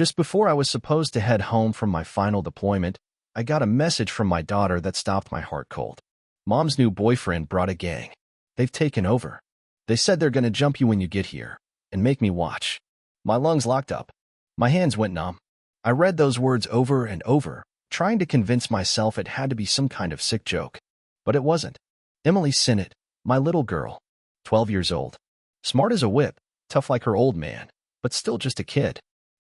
Just before I was supposed to head home from my final deployment, I got a message from my daughter that stopped my heart cold. Mom's new boyfriend brought a gang. They've taken over. They said they're gonna jump you when you get here and make me watch. My lungs locked up. My hands went numb. I read those words over and over, trying to convince myself it had to be some kind of sick joke. But it wasn't. Emily Sinnott, my little girl, 12 years old. Smart as a whip, tough like her old man, but still just a kid.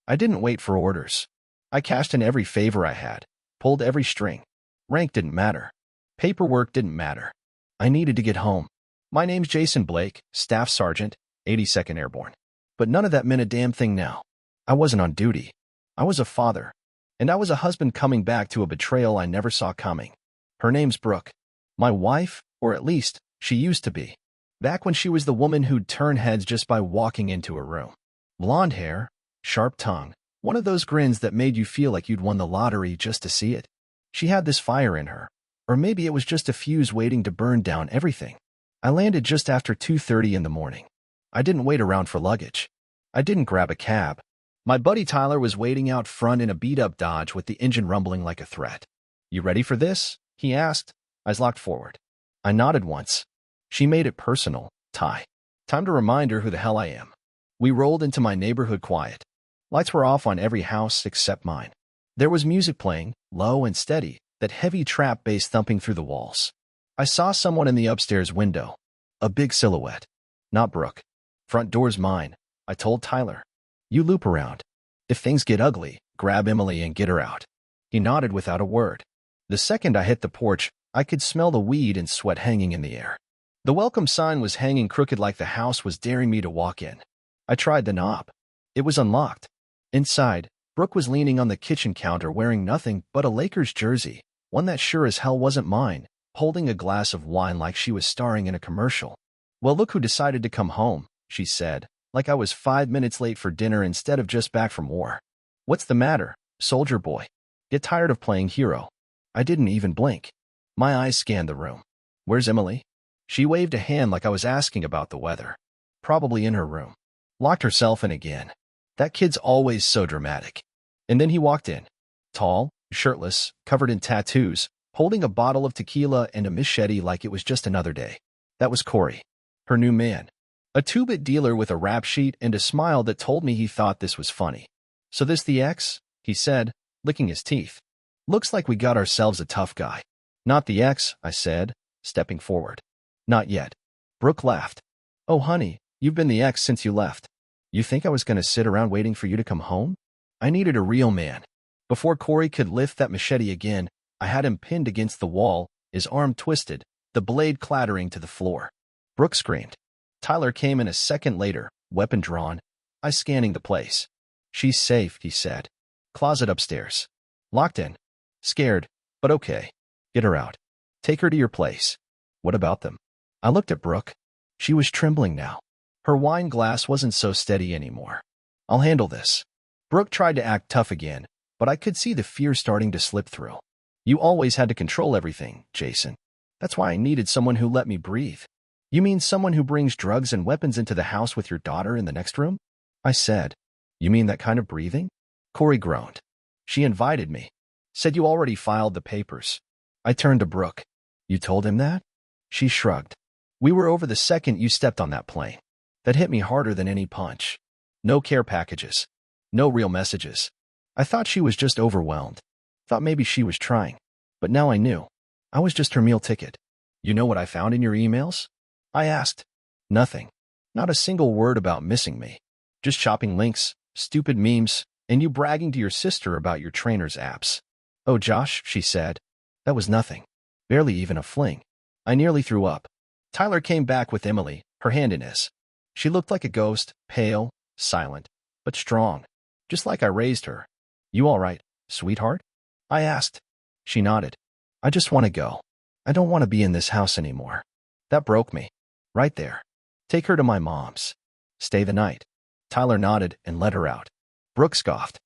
I didn't wait for orders. I cashed in every favor I had, pulled every string. Rank didn't matter. Paperwork didn't matter. I needed to get home. My name's Jason Blake, Staff Sergeant, 82nd Airborne. But none of that meant a damn thing now. I wasn't on duty. I was a father. And I was a husband coming back to a betrayal I never saw coming. Her name's Brooke. My wife, or at least, she used to be. Back when she was the woman who'd turn heads just by walking into a room. Blonde hair, sharp tongue, one of those grins that made you feel like you'd won the lottery just to see it. She had this fire in her. Or maybe it was just a fuse waiting to burn down everything. I landed just after 2:30 in the morning. I didn't wait around for luggage. I didn't grab a cab. My buddy Tyler was waiting out front in a beat-up Dodge with the engine rumbling like a threat. "You ready for this?" he asked. Eyes locked forward. I nodded once. She made it personal. Ty. Time to remind her who the hell I am. We rolled into my neighborhood quiet. Lights were off on every house except mine. There was music playing, low and steady, that heavy trap bass thumping through the walls. I saw someone in the upstairs window. A big silhouette. Not Brooke. "Front door's mine," I told Tyler. "You loop around. If things get ugly, grab Emily and get her out." He nodded without a word. The second I hit the porch, I could smell the weed and sweat hanging in the air. The welcome sign was hanging crooked like the house was daring me to walk in. I tried the knob. It was unlocked. Inside, Brooke was leaning on the kitchen counter wearing nothing but a Lakers jersey, one that sure as hell wasn't mine, holding a glass of wine like she was starring in a commercial. "Well, look who decided to come home," she said, like I was 5 minutes late for dinner instead of just back from war. "What's the matter, soldier boy? Get tired of playing hero?" I didn't even blink. My eyes scanned the room. "Where's Emily?" She waved a hand like I was asking about the weather. "Probably in her room. Locked herself in again. That kid's always so dramatic." And then he walked in. Tall, shirtless, covered in tattoos, holding a bottle of tequila and a machete like it was just another day. That was Corey, her new man. A two-bit dealer with a rap sheet and a smile that told me he thought this was funny. "So this the ex?" he said, licking his teeth. "Looks like we got ourselves a tough guy." "Not the ex," I said, stepping forward. "Not yet." Brooke laughed. "Oh, honey, you've been the ex since you left. You think I was going to sit around waiting for you to come home?" I needed a real man. Before Corey could lift that machete again, I had him pinned against the wall, his arm twisted, the blade clattering to the floor. Brooke screamed. Tyler came in a second later, weapon drawn, eyes scanning the place. "She's safe," he said. "Closet upstairs. Locked in. Scared, but okay. Get her out. Take her to your place." "What about them?" I looked at Brooke. She was trembling now. Her wine glass wasn't so steady anymore. "I'll handle this." Brooke tried to act tough again, but I could see the fear starting to slip through. "You always had to control everything, Jason. That's why I needed someone who let me breathe." "You mean someone who brings drugs and weapons into the house with your daughter in the next room?" I said. "You mean that kind of breathing?" Corey groaned. "She invited me. Said you already filed the papers." I turned to Brooke. "You told him that?" She shrugged. "We were over the second you stepped on that plane. That hit me harder than any punch. No care packages. No real messages. I thought she was just overwhelmed. Thought maybe she was trying. But now I knew. I was just her meal ticket." "You know what I found in your emails?" I asked. "Nothing. Not a single word about missing me. Just shopping links, stupid memes, and you bragging to your sister about your trainer's apps." "Oh, Josh," she said. "That was nothing. Barely even a fling." I nearly threw up. Tyler came back with Emily, her hand in his. She looked like a ghost, pale, silent, but strong, just like I raised her. "You all right, sweetheart?" I asked. She nodded. "I just want to go. I don't want to be in this house anymore." That broke me. Right there. "Take her to my mom's. Stay the night." Tyler nodded and led her out. Brooke scoffed.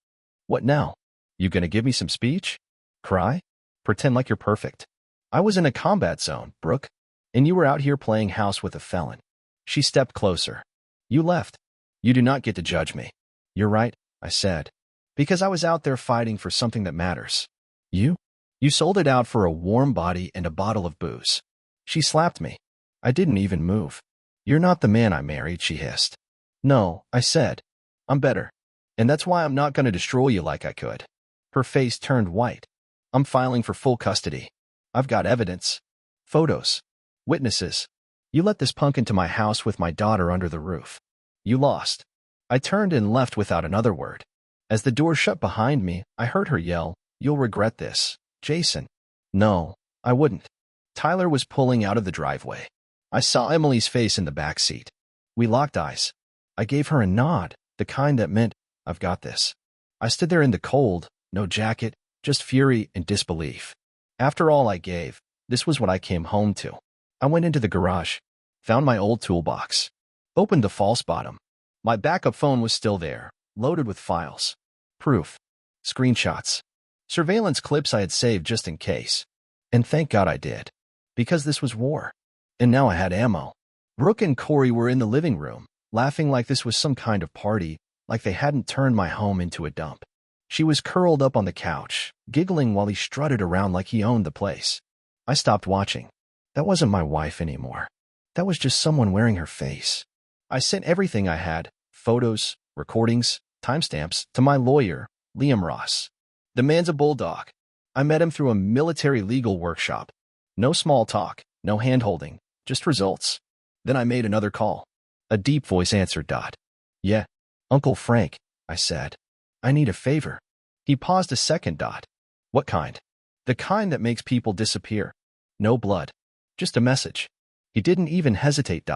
"What now? You gonna give me some speech? Cry? Pretend like you're perfect?" "I was in a combat zone, Brooke, and you were out here playing house with a felon." She stepped closer. "You left. You do not get to judge me." "You're right," I said. Because I was out there fighting for something that matters. You? You sold it out for a warm body and a bottle of booze. She slapped me. I didn't even move. You're not the man I married, she hissed. No, I said. I'm better. And that's why I'm not going to destroy you like I could. Her face turned white. I'm filing for full custody. I've got evidence. Photos. Witnesses. You let this punk into my house with my daughter under the roof. You lost. I turned and left without another word. As the door shut behind me, I heard her yell, "You'll regret this, Jason." No, I wouldn't. Tyler was pulling out of the driveway. I saw Emily's face in the back seat. We locked eyes. I gave her a nod, the kind that meant, I've got this. I stood there in the cold, no jacket, just fury and disbelief. After all I gave, this was what I came home to. I went into the garage, found my old toolbox, opened the false bottom. My backup phone was still there, loaded with files, proof, screenshots, surveillance clips I had saved just in case. And thank God I did, because this was war. And now I had ammo. Brooke and Corey were in the living room, laughing like this was some kind of party, like they hadn't turned my home into a dump. She was curled up on the couch, giggling while he strutted around like he owned the place. I stopped watching. That wasn't my wife anymore. That was just someone wearing her face. I sent everything I had, photos, recordings, timestamps, to my lawyer, Liam Ross. The man's a bulldog. I met him through a military legal workshop. No small talk, no hand-holding, just results. Then I made another call. A deep voice answered. Yeah, Uncle Frank, I said. I need a favor. He paused a second. What kind? The kind that makes people disappear. No blood. Just a message. He didn't even hesitate.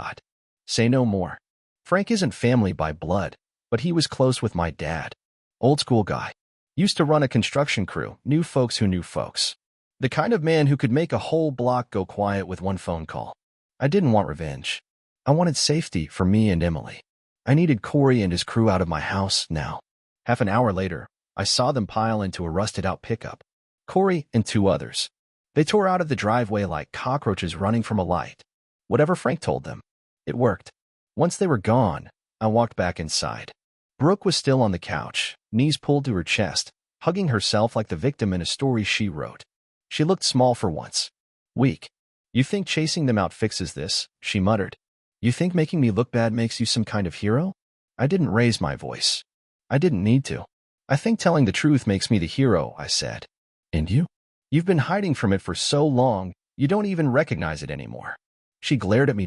Say no more. Frank isn't family by blood, but he was close with my dad. Old school guy. Used to run a construction crew, knew folks who knew folks. The kind of man who could make a whole block go quiet with one phone call. I didn't want revenge. I wanted safety for me and Emily. I needed Corey and his crew out of my house now. Half an hour later, I saw them pile into a rusted-out pickup. Corey and two others. They tore out of the driveway like cockroaches running from a light. Whatever Frank told them, it worked. Once they were gone, I walked back inside. Brooke was still on the couch, knees pulled to her chest, hugging herself like the victim in a story she wrote. She looked small for once. Weak. You think chasing them out fixes this? She muttered. You think making me look bad makes you some kind of hero? I didn't raise my voice. I didn't need to. I think telling the truth makes me the hero, I said. And you? You've been hiding from it for so long, you don't even recognize it anymore. She glared at me.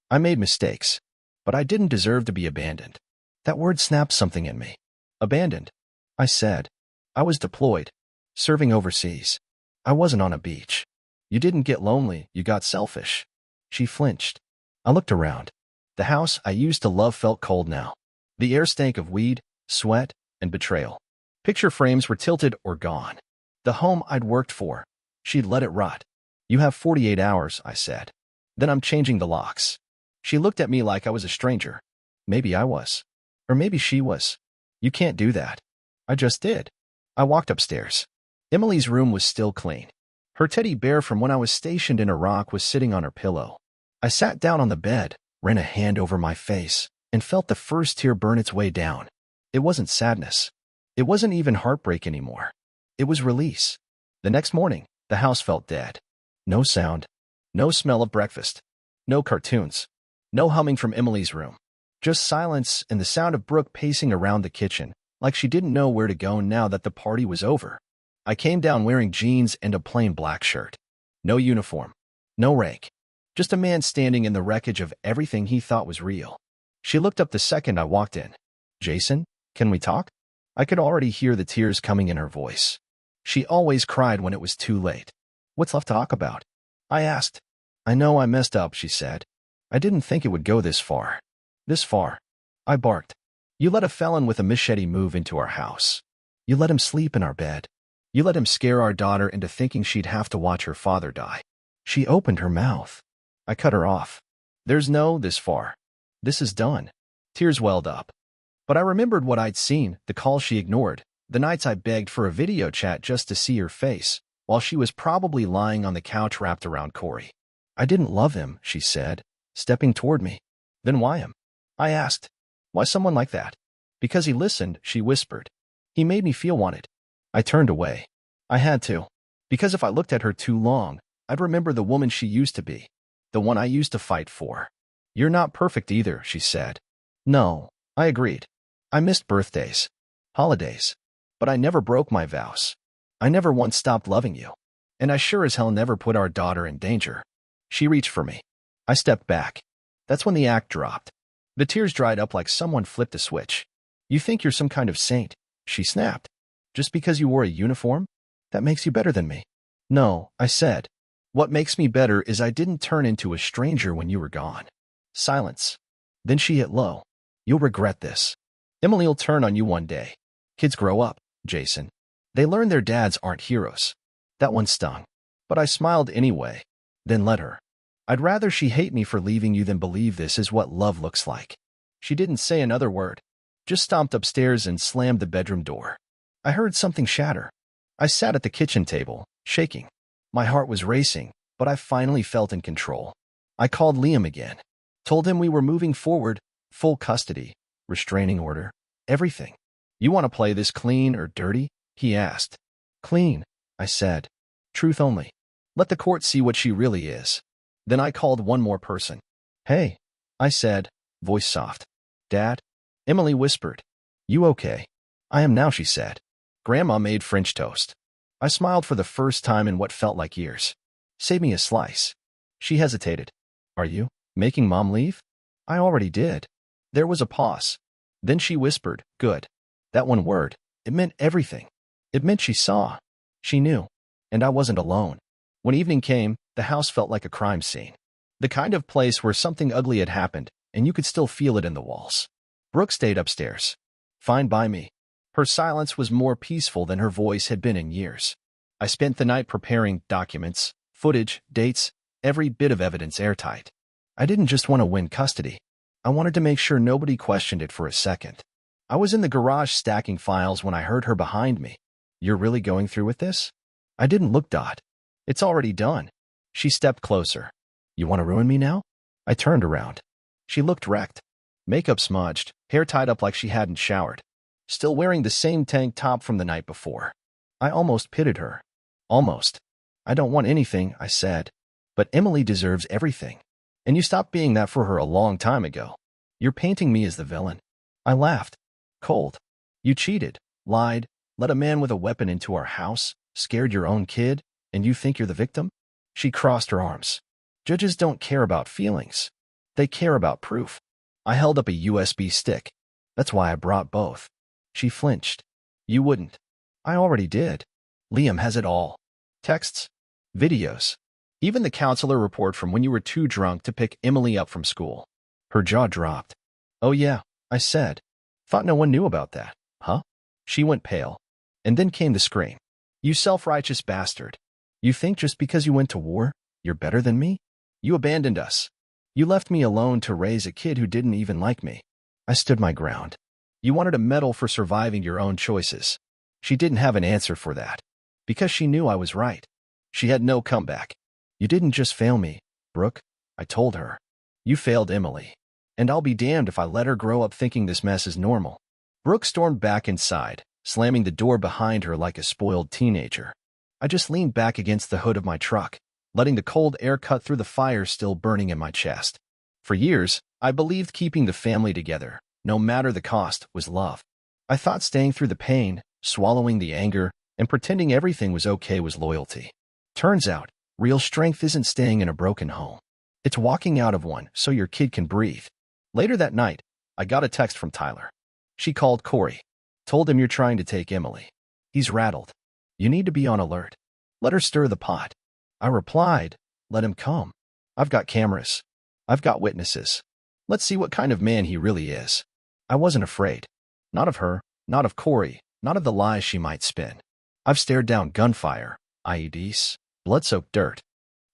I made mistakes, but I didn't deserve to be abandoned. That word snapped something in me. Abandoned. I said. I was deployed, serving overseas. I wasn't on a beach. You didn't get lonely, you got selfish. She flinched. I looked around. The house I used to love felt cold now. The air stank of weed, sweat, and betrayal. Picture frames were tilted or gone. The home I'd worked for. She'd let it rot. You have 48 hours, I said. Then I'm changing the locks. She looked at me like I was a stranger. Maybe I was. Or maybe she was. You can't do that. I just did. I walked upstairs. Emily's room was still clean. Her teddy bear from when I was stationed in Iraq was sitting on her pillow. I sat down on the bed, ran a hand over my face, and felt the first tear burn its way down. It wasn't sadness. It wasn't even heartbreak anymore. It was release. The next morning, the house felt dead. No sound. No smell of breakfast. No cartoons. No humming from Emily's room. Just silence and the sound of Brooke pacing around the kitchen, like she didn't know where to go now that the party was over. I came down wearing jeans and a plain black shirt. No uniform. No rank. Just a man standing in the wreckage of everything he thought was real. She looked up the second I walked in. Jason, can we talk? I could already hear the tears coming in her voice. She always cried when it was too late. What's left to talk about? I asked. I know I messed up, she said. I didn't think it would go this far. This far. I barked. You let a felon with a machete move into our house. You let him sleep in our bed. You let him scare our daughter into thinking she'd have to watch her father die. She opened her mouth. I cut her off. There's no this far. This is done. Tears welled up. But I remembered what I'd seen, the calls she ignored, the nights I begged for a video chat just to see her face, while she was probably lying on the couch wrapped around Corey. I didn't love him, she said, stepping toward me. Then why him? I asked. Why someone like that? Because he listened, she whispered. He made me feel wanted. I turned away. I had to. Because if I looked at her too long, I'd remember the woman she used to be. The one I used to fight for. You're not perfect either, she said. No, I agreed. I missed birthdays. Holidays. But I never broke my vows. I never once stopped loving you. And I sure as hell never put our daughter in danger. She reached for me. I stepped back. That's when the act dropped. The tears dried up like someone flipped a switch. You think you're some kind of saint, she snapped. Just because you wore a uniform? That makes you better than me. No, I said. What makes me better is I didn't turn into a stranger when you were gone. Silence. Then she hit low. You'll regret this. Emily'll turn on you one day. Kids grow up, Jason. They learn their dads aren't heroes. That one stung. But I smiled anyway. Then let her. I'd rather she hate me for leaving you than believe this is what love looks like. She didn't say another word. Just stomped upstairs and slammed the bedroom door. I heard something shatter. I sat at the kitchen table, shaking. My heart was racing, but I finally felt in control. I called Liam again. Told him we were moving forward, full custody, restraining order, everything. You want to play this clean or dirty? He asked. Clean, I said. Truth only. Let the court see what she really is. Then I called one more person. Hey, I said, voice soft. Dad? Emily whispered. You okay? I am now, she said. Grandma made French toast. I smiled for the first time in what felt like years. Save me a slice. She hesitated. Are you making Mom leave? I already did. There was a pause. Then she whispered, good. That one word, it meant everything. It meant she saw. She knew. And I wasn't alone. When evening came, the house felt like a crime scene. The kind of place where something ugly had happened, and you could still feel it in the walls. Brooke stayed upstairs. Fine by me. Her silence was more peaceful than her voice had been in years. I spent the night preparing documents, footage, dates, every bit of evidence airtight. I didn't just want to win custody. I wanted to make sure nobody questioned it for a second. I was in the garage stacking files when I heard her behind me. You're really going through with this? I didn't look, Dot. It's already done. She stepped closer. You want to ruin me now? I turned around. She looked wrecked. Makeup smudged, hair tied up like she hadn't showered. Still wearing the same tank top from the night before. I almost pitied her. Almost. I don't want anything, I said. But Emily deserves everything. And you stopped being that for her a long time ago. You're painting me as the villain. I laughed. Cold. You cheated, lied, let a man with a weapon into our house, scared your own kid, and you think you're the victim? She crossed her arms. Judges don't care about feelings. They care about proof. I held up a USB stick. That's why I brought both. She flinched. You wouldn't. I already did. Liam has it all. Texts. Videos. Even the counselor report from when you were too drunk to pick Emily up from school. Her jaw dropped. Oh yeah, I said. Thought no one knew about that. Huh? She went pale. And then came the scream. You self-righteous bastard. You think just because you went to war, you're better than me? You abandoned us. You left me alone to raise a kid who didn't even like me. I stood my ground. You wanted a medal for surviving your own choices. She didn't have an answer for that. Because she knew I was right. She had no comeback. You didn't just fail me, Brooke, I told her. You failed Emily. And I'll be damned if I let her grow up thinking this mess is normal. Brooke stormed back inside, slamming the door behind her like a spoiled teenager. I just leaned back against the hood of my truck, letting the cold air cut through the fire still burning in my chest. For years, I believed keeping the family together, no matter the cost, was love. I thought staying through the pain, swallowing the anger, and pretending everything was okay was loyalty. Turns out, real strength isn't staying in a broken home. It's walking out of one so your kid can breathe. Later that night, I got a text from Tyler. She called Corey. Told him you're trying to take Emily. He's rattled. You need to be on alert. Let her stir the pot. I replied, let him come. I've got cameras. I've got witnesses. Let's see what kind of man he really is. I wasn't afraid. Not of her, not of Corey, not of the lies she might spin. I've stared down gunfire, IEDs, blood-soaked dirt.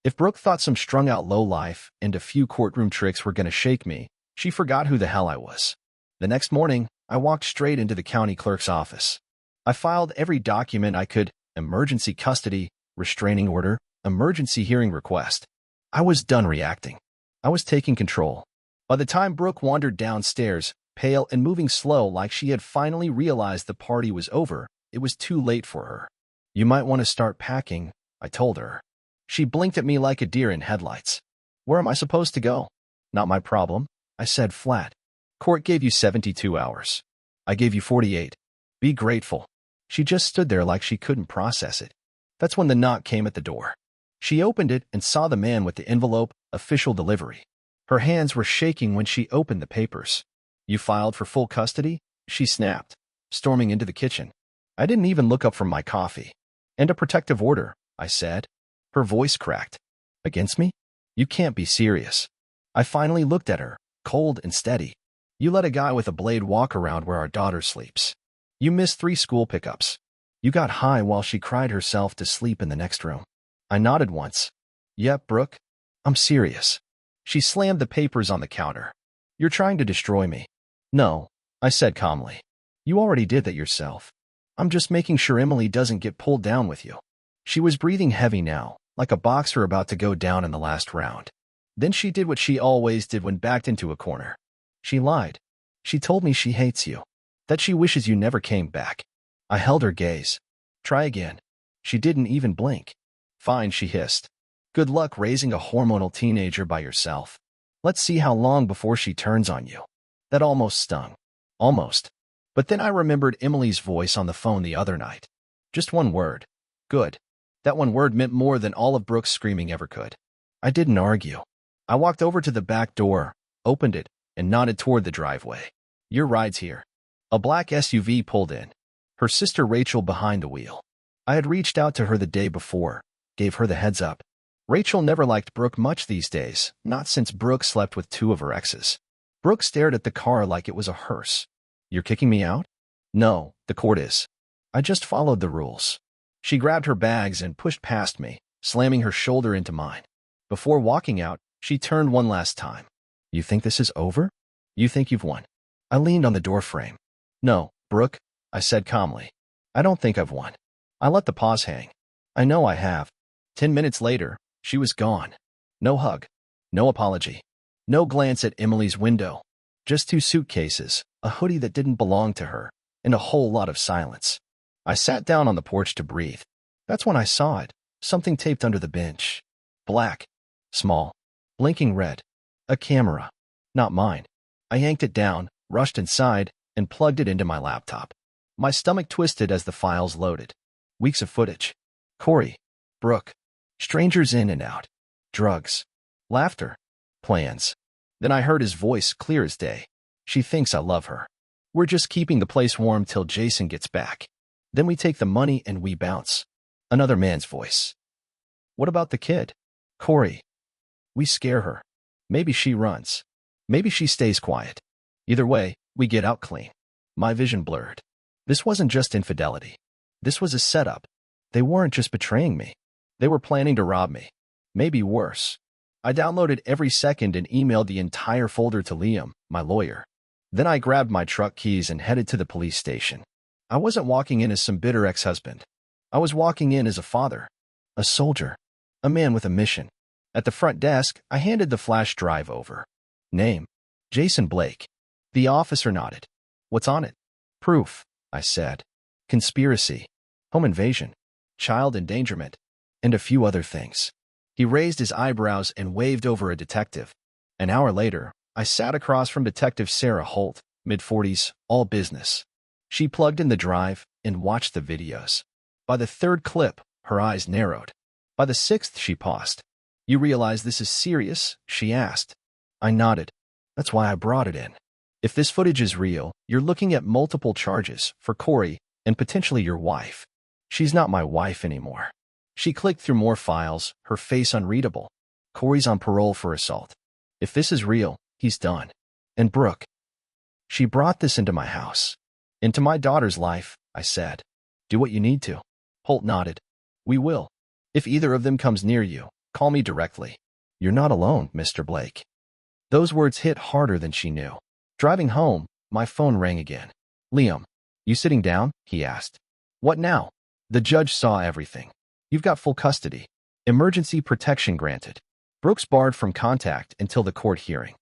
If Brooke thought some strung-out lowlife and a few courtroom tricks were going to shake me, she forgot who the hell I was. The next morning, I walked straight into the county clerk's office. I filed every document I could: emergency custody, restraining order, emergency hearing request. I was done reacting. I was taking control. By the time Brooke wandered downstairs, pale and moving slow like she had finally realized the party was over. It was too late for her. You might want to start packing, I told her. She blinked at me like a deer in headlights. Where am I supposed to go? Not my problem, I said flat. Court gave you 72 hours. I gave you 48. Be grateful. She just stood there like she couldn't process it. That's when the knock came at the door. She opened it and saw the man with the envelope, official delivery. Her hands were shaking when she opened the papers. You filed for full custody? She snapped, storming into the kitchen. I didn't even look up from my coffee. And a protective order, I said. Her voice cracked. Against me? You can't be serious. I finally looked at her, cold and steady. You let a guy with a blade walk around where our daughter sleeps. You missed 3 school pickups. You got high while she cried herself to sleep in the next room. I nodded once. Yep, Brooke. I'm serious. She slammed the papers on the counter. You're trying to destroy me. No, I said calmly. You already did that yourself. I'm just making sure Emily doesn't get pulled down with you. She was breathing heavy now, like a boxer about to go down in the last round. Then she did what she always did when backed into a corner. She lied. She told me she hates you, that she wishes you never came back. I held her gaze. Try again. She didn't even blink. Fine, she hissed. Good luck raising a hormonal teenager by yourself. Let's see how long before she turns on you. That almost stung. Almost. But then I remembered Emily's voice on the phone the other night. Just one word. Good. That one word meant more than all of Brooke's screaming ever could. I didn't argue. I walked over to the back door, opened it, and nodded toward the driveway. Your ride's here. A black SUV pulled in. Her sister Rachel behind the wheel. I had reached out to her the day before, gave her the heads up. Rachel never liked Brooke much these days, not since Brooke slept with 2 of her exes. Brooke stared at the car like it was a hearse. You're kicking me out? No, the court is. I just followed the rules. She grabbed her bags and pushed past me, slamming her shoulder into mine. Before walking out, she turned one last time. You think this is over? You think you've won? I leaned on the doorframe. No, Brooke, I said calmly. I don't think I've won. I let the pause hang. I know I have. 10 minutes later, she was gone. No hug. No apology. No glance at Emily's window. Just 2 suitcases, a hoodie that didn't belong to her, and a whole lot of silence. I sat down on the porch to breathe. That's when I saw it. Something taped under the bench. Black. Small. Blinking red. A camera. Not mine. I yanked it down, rushed inside, and plugged it into my laptop. My stomach twisted as the files loaded. Weeks of footage. Corey. Brooke. Strangers in and out. Drugs. Laughter. Plans. Then I heard his voice clear as day. She thinks I love her. We're just keeping the place warm till Jason gets back. Then we take the money and we bounce. Another man's voice. What about the kid? Corey. We scare her. Maybe she runs. Maybe she stays quiet. Either way, we get out clean. My vision blurred. This wasn't just infidelity. This was a setup. They weren't just betraying me. They were planning to rob me. Maybe worse. I downloaded every second and emailed the entire folder to Liam, my lawyer. Then I grabbed my truck keys and headed to the police station. I wasn't walking in as some bitter ex-husband. I was walking in as a father, a soldier, a man with a mission. At the front desk, I handed the flash drive over. Name: Jason Blake. The officer nodded. What's on it? Proof, I said. Conspiracy, home invasion, child endangerment, and a few other things. He raised his eyebrows and waved over a detective. An hour later, I sat across from Detective Sarah Holt, mid-40s, all business. She plugged in the drive and watched the videos. By the 3rd clip, her eyes narrowed. By the 6th, she paused. You realize this is serious? She asked. I nodded. That's why I brought it in. If this footage is real, you're looking at multiple charges for Corey and potentially your wife. She's not my wife anymore. She clicked through more files, her face unreadable. Corey's on parole for assault. If this is real, he's done. And Brooke. She brought this into my house. Into my daughter's life, I said. Do what you need to. Holt nodded. We will. If either of them comes near you, call me directly. You're not alone, Mr. Blake. Those words hit harder than she knew. Driving home, my phone rang again. Liam, you sitting down? He asked. What now? The judge saw everything. You've got full custody. Emergency protection granted. Brooke's barred from contact until the court hearing.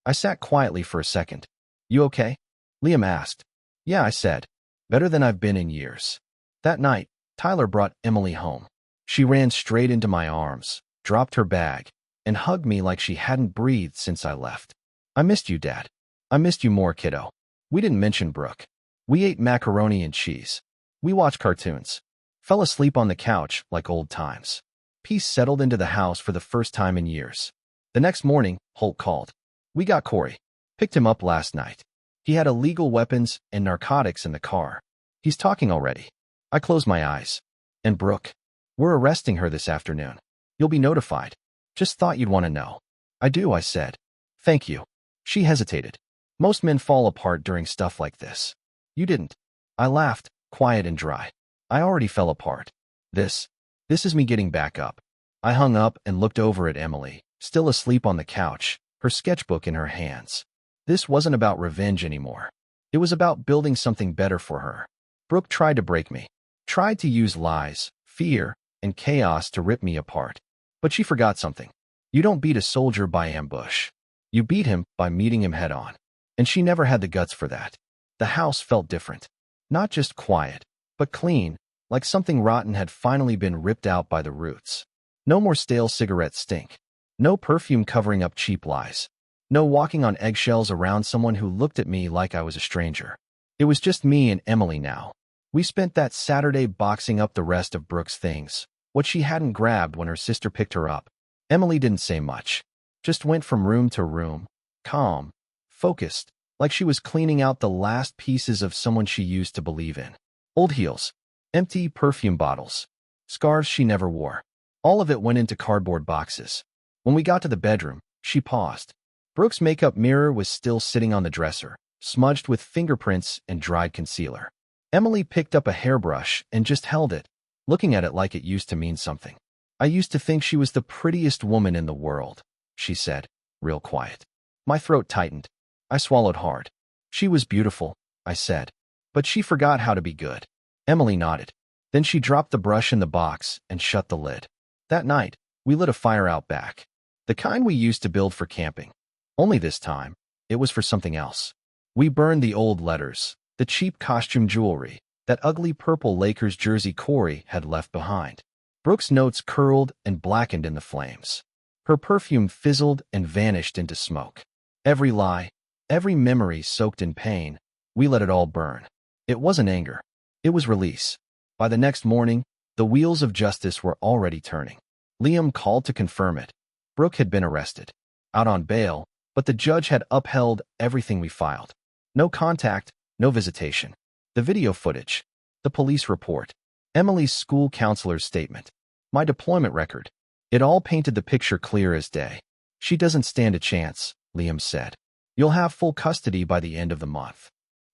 I sat quietly for a second. You okay? Liam asked. Yeah, I said. Better than I've been in years. That night, Tyler brought Emily home. She ran straight into my arms, dropped her bag, and hugged me like she hadn't breathed since I left. I missed you, Dad. I missed you more, kiddo. We didn't mention Brooke. We ate macaroni and cheese. We watched cartoons. Fell asleep on the couch like old times. Peace settled into the house for the first time in years. The next morning, Holt called. We got Corey. Picked him up last night. He had illegal weapons and narcotics in the car. He's talking already. I closed my eyes. And Brooke? We're arresting her this afternoon. You'll be notified. Just thought you'd want to know. I do, I said. Thank you. She hesitated. Most men fall apart during stuff like this. You didn't. I laughed, quiet and dry. I already fell apart. This is me getting back up. I hung up and looked over at Emily, still asleep on the couch, her sketchbook in her hands. This wasn't about revenge anymore. It was about building something better for her. Brooke tried to break me, tried to use lies, fear, and chaos to rip me apart. But she forgot something. You don't beat a soldier by ambush. You beat him by meeting him head on. And she never had the guts for that. The house felt different. Not just quiet, but clean, like something rotten had finally been ripped out by the roots. No more stale cigarette stink. No perfume covering up cheap lies. No walking on eggshells around someone who looked at me like I was a stranger. It was just me and Emily now. We spent that Saturday boxing up the rest of Brooke's things, what she hadn't grabbed when her sister picked her up. Emily didn't say much, just went from room to room, calm, focused, like she was cleaning out the last pieces of someone she used to believe in. Old heels, empty perfume bottles, scarves she never wore. All of it went into cardboard boxes. When we got to the bedroom, she paused. Brooke's makeup mirror was still sitting on the dresser, smudged with fingerprints and dried concealer. Emily picked up a hairbrush and just held it, looking at it like it used to mean something. I used to think she was the prettiest woman in the world, she said, real quiet. My throat tightened. I swallowed hard. She was beautiful, I said. But she forgot how to be good. Emily nodded. Then she dropped the brush in the box and shut the lid. That night, we lit a fire out back. The kind we used to build for camping. Only this time, it was for something else. We burned the old letters, the cheap costume jewelry, that ugly purple Lakers jersey Corey had left behind. Brooke's notes curled and blackened in the flames. Her perfume fizzled and vanished into smoke. Every lie, every memory soaked in pain, we let it all burn. It wasn't anger. It was release. By the next morning, the wheels of justice were already turning. Liam called to confirm it. Brooke had been arrested, out on bail, but the judge had upheld everything we filed. No contact, no visitation. The video footage, the police report, Emily's school counselor's statement, my deployment record. It all painted the picture clear as day. She doesn't stand a chance, Liam said. You'll have full custody by the end of the month.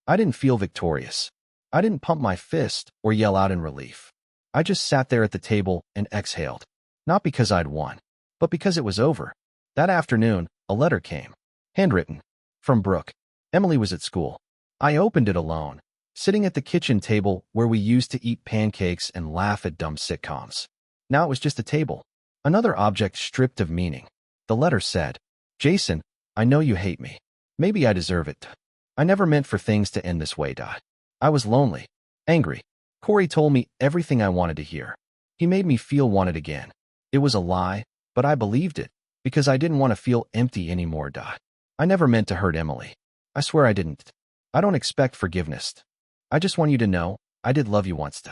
I didn't feel victorious. I didn't pump my fist or yell out in relief. I just sat there at the table and exhaled. Not because I'd won, but because it was over. That afternoon, a letter came. Handwritten. From Brooke. Emily was at school. I opened it alone, sitting at the kitchen table where we used to eat pancakes and laugh at dumb sitcoms. Now it was just a table. Another object stripped of meaning. The letter said, Jason, I know you hate me. Maybe I deserve it. I never meant for things to end this way. I was lonely, angry. Corey told me everything I wanted to hear. He made me feel wanted again. It was a lie, but I believed it, because I didn't want to feel empty anymore. I never meant to hurt Emily. I swear I didn't. I don't expect forgiveness. I just want you to know, I did love you once.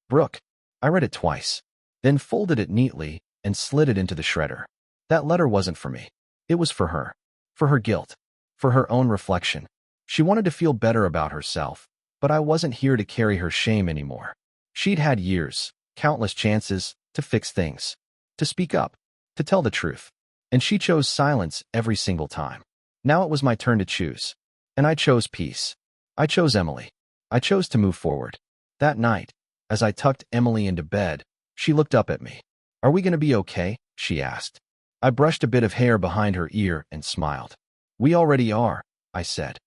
Brooke. I read it twice, then folded it neatly and slid it into the shredder. That letter wasn't for me. It was for her. For her guilt. For her own reflection. She wanted to feel better about herself, but I wasn't here to carry her shame anymore. She'd had years, countless chances, to fix things, to speak up, to tell the truth. And she chose silence every single time. Now it was my turn to choose. And I chose peace. I chose Emily. I chose to move forward. That night, as I tucked Emily into bed, she looked up at me. Are we going to be okay? She asked. I brushed a bit of hair behind her ear and smiled. We already are, I said.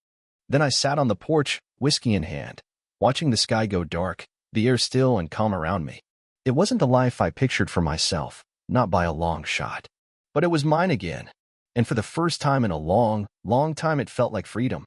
Then I sat on the porch, whiskey in hand, watching the sky go dark, the air still and calm around me. It wasn't the life I pictured for myself, not by a long shot. But it was mine again. And for the first time in a long, long time it felt like freedom.